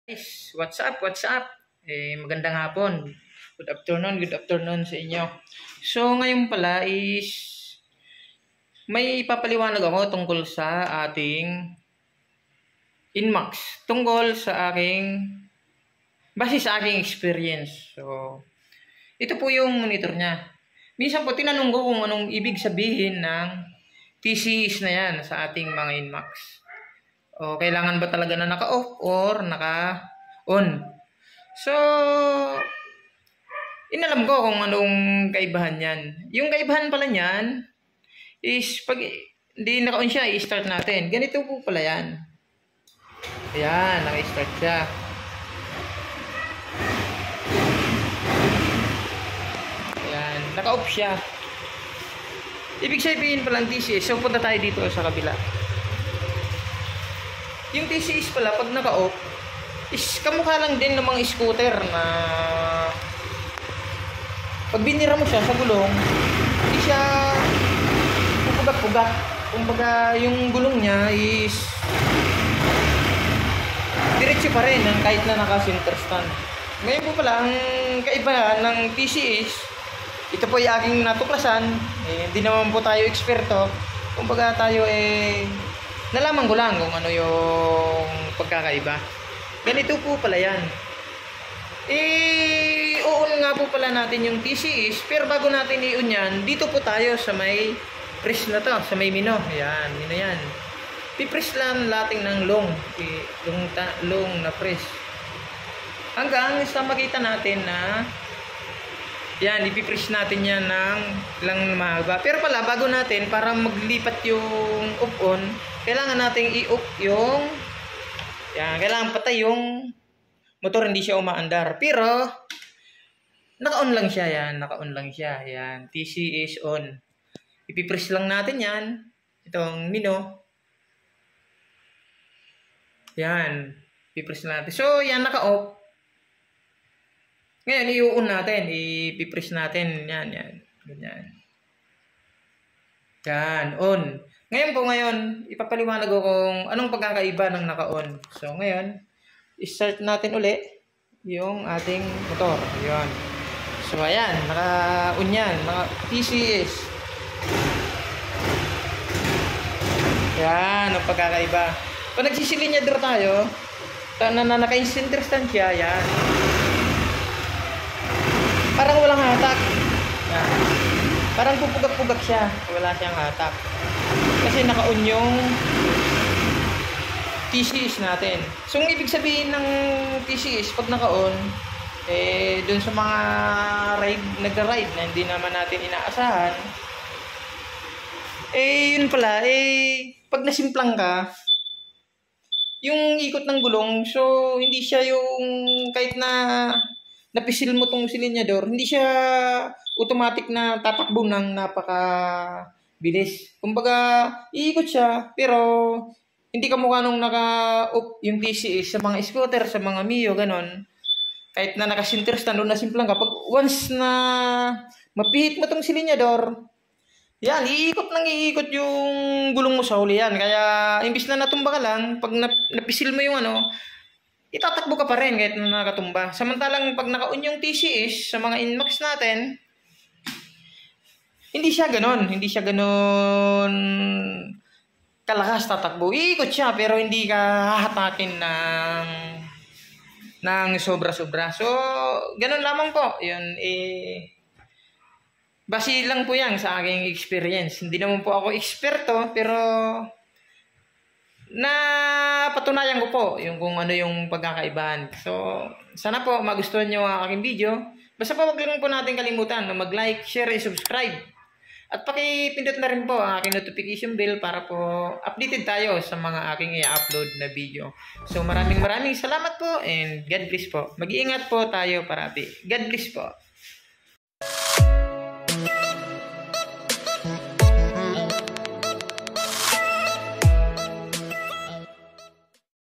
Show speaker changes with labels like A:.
A: Guys, what's up? What's up? Magandang hapon. Good afternoon sa inyo. So, ngayon pala is may ipapaliwanag ako tungkol sa ating Inmax. Tungkol sa base sa aking experience. So, ito po yung monitor niya. Minsan po tinanong ko kung anong ibig sabihin ng TCS na yan sa ating mga Inmax. O kailangan ba talaga na naka-off or naka-on? So, inalam ko kung anong kaibahan yan. Yung kaibahan pala niyan is pag hindi naka-on siya, i-start natin. Ganito po pala yan. Ayan, naka-start siya. Ayan, naka-off siya. Ibig sabihin pala ng TCS. So, punta tayo dito sa kabila. Yung TCS pala, pag naka-off, is kamukha lang din ng mga scooter na pag binira mo siya sa gulong, hindi siya pupugat-pugat. Kumbaga, yung gulong niya is diretso pa rin kahit na naka-center stand. Ngayon po pala, ang kaibahan ng TCS, ito po yung aking natuklasan. Hindi naman po tayo eksperto. Kumbaga tayo nalaman ko lang kung ano yung pagkakaiba. Ganito po pala yan. I-on nga po pala natin yung TCS. Pero bago natin i-on yan, dito po tayo sa may press na to. Sa may mino. Ayan, mino yan. Pipress lang natin ng long. Long na press. Hanggang sa makita natin na yan, ipipress natin yan ng lang mahaba. Pero pala, bago natin, para maglipat yung off-on, kailangan nating i-off yung yan, kailangan patay yung motor, hindi siya umaandar. Pero, naka-on lang siya yan. Naka-on lang siya. Yan, TCS on. Ipipress lang natin yan. Itong mino. Yan, ipipress natin. So, yan, naka-off. Ngayon, i-on natin. I-press natin. Yan, yan. Ganyan. Yan, on. Ngayon, ipapaliwanag ko kung anong pagkakaiba ng naka-on. So, ngayon, i-start natin uli yung ating motor. Yan. So, ayan. Naka-on yan. Naka-TCS. Yan, ang pagkakaiba. Pag nagsisilinyador tayo, na naka-center stand siya, yan. Parang walang hatak. Yan. Parang pupugak-pugak siya. Wala siyang hatak. Kasi naka-on yung TCS natin. So, ang ibig sabihin ng TCS, pag naka-on, dun sa mga nagra-ride na hindi naman natin inaasahan, yun pala, pag nasimplang ka, yung ikot ng gulong, so, hindi siya yung kahit na napisil mo tong silinyador, hindi siya automatic na tatakbo ng napaka-bilis. Kumbaga, iikot siya, pero hindi ka mukha nung naka-up yung TCS sa mga scooter, sa mga Mio, ganon. Kahit na naka-center stand o nasimplang ka, pag once na mapihit mo tong silinyador, yan, iikot yung gulong mo sa huli yan. Kaya, imbis na natumba ka lang, pag napisil mo yung itatakbo ka pa rin kahit na nakatumba. Samantalang pag naka-on yung TCS sa mga Inmax natin, hindi siya ganon kalakas tatakbo. Iikot siya pero hindi ka hahatakin ng sobra-sobra. So, ganon lamang po. Yun, base lang po yan sa aking experience. Hindi naman po ako eksperto, pero na patunayan ko po yung kung ano yung pagkakaibahan. So, sana po magustuhan nyo ang aking video. Basta po wag lang po natin kalimutan na mag-like, share, and subscribe. At pakipindot na rin po ang aking notification bell para po updated tayo sa mga aking i-upload na video. So, maraming salamat po and God bless po. Mag-iingat po tayo parati. God bless po.